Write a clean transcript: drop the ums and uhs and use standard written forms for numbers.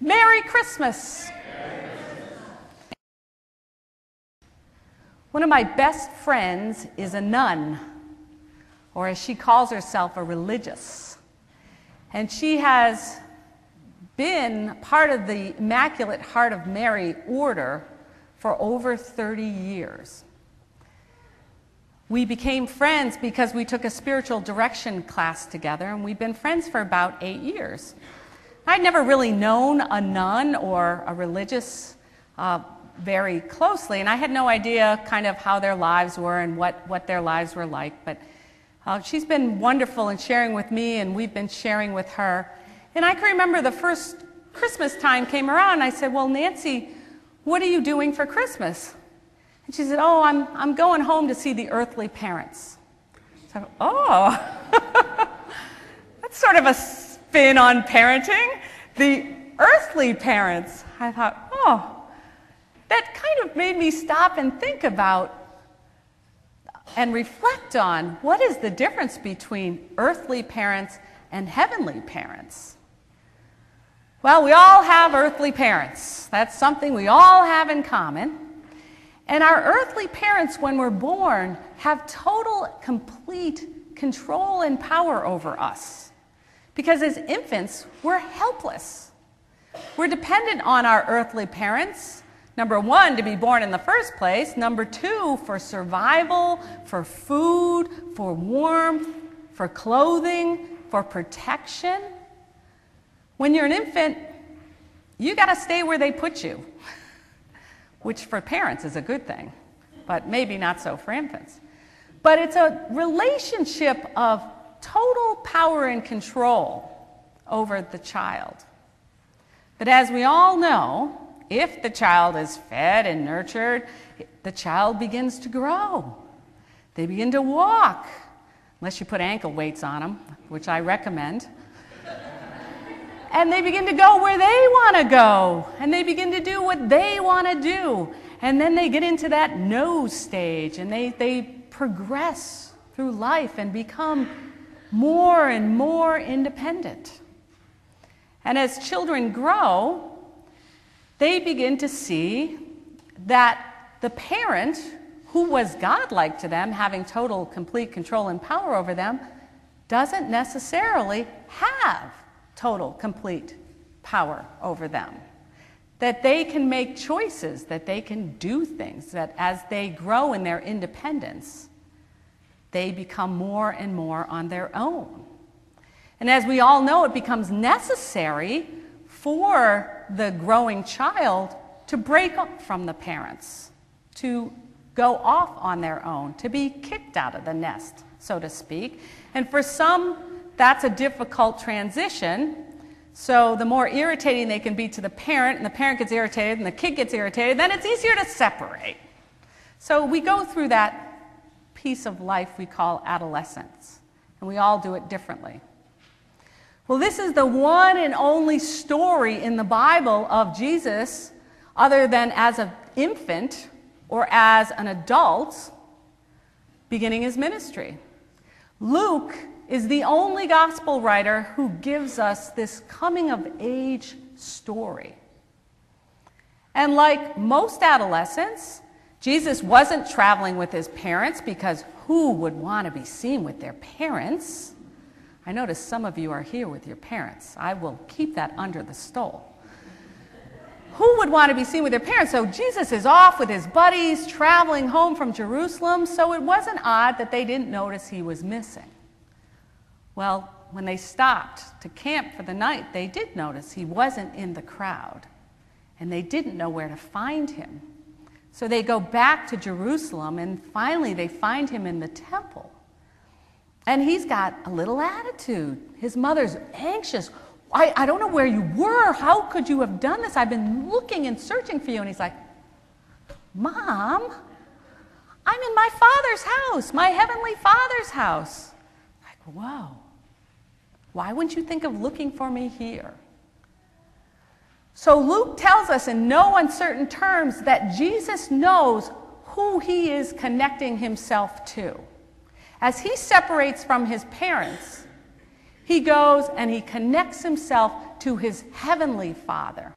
Merry Christmas! One of my best friends is a nun, or as she calls herself, a religious. And she has been part of the Immaculate Heart of Mary order for over 30 years. We became friends because we took a spiritual direction class together, and we've been friends for about 8 years. I'd never really known a nun or a religious very closely, and I had no idea kind of how their lives were and what their lives were like. But she's been wonderful in sharing with me, and we've been sharing with her. And I can remember the first Christmas time came around, and I said, "Well, Nancy, what are you doing for Christmas?" And she said, "Oh, I'm going home to see the earthly parents." So, oh, that's sort of a spin on parenting. The earthly parents. I thought, oh, that kind of made me stop and think about and reflect on what is the difference between earthly parents and heavenly parents. Well, we all have earthly parents. That's something we all have in common. And our earthly parents, when we're born, have total, complete control and power over us. Because as infants, we're helpless. We're dependent on our earthly parents. Number one, to be born in the first place. Number two, for survival, for food, for warmth, for clothing, for protection. When you're an infant, you got to stay where they put you, which for parents is a good thing, but maybe not so for infants. But it's a relationship of total power and control over the child. But as we all know, if the child is fed and nurtured, the child begins to grow. They begin to walk, unless you put ankle weights on them, which I recommend. And they begin to go where they want to go, and they begin to do what they want to do. And then they get into that nose stage, and they progress through life and become more and more independent. And as children grow, they begin to see that the parent, who was godlike to them, having total, complete control and power over them, doesn't necessarily have total, complete power over them. That they can make choices, that they can do things, that as they grow in their independence, they become more and more on their own. And as we all know, it becomes necessary for the growing child to break up from the parents, to go off on their own, to be kicked out of the nest, so to speak. And for some, that's a difficult transition. So the more irritating they can be to the parent, and the parent gets irritated, and the kid gets irritated, then it's easier to separate. So we go through that piece of life we call adolescence, and we all do it differently. Well, this is the one and only story in the Bible of Jesus, other than as an infant or as an adult, beginning his ministry. Luke is the only gospel writer who gives us this coming-of-age story. And like most adolescents, Jesus wasn't traveling with his parents, because who would want to be seen with their parents? I notice some of you are here with your parents. I will keep that under the stole. Who would want to be seen with their parents? So Jesus is off with his buddies, traveling home from Jerusalem, so it wasn't odd that they didn't notice he was missing. Well, when they stopped to camp for the night, they did notice he wasn't in the crowd, and they didn't know where to find him. So they go back to Jerusalem, and finally they find him in the temple. And he's got a little attitude. His mother's anxious. I don't know where you were. How could you have done this? I've been looking and searching for you. And he's like, "Mom, I'm in my Father's house, my Heavenly Father's house." Like, whoa. Why wouldn't you think of looking for me here? So Luke tells us in no uncertain terms that Jesus knows who he is connecting himself to. As he separates from his parents, He goes and he connects himself to his heavenly Father.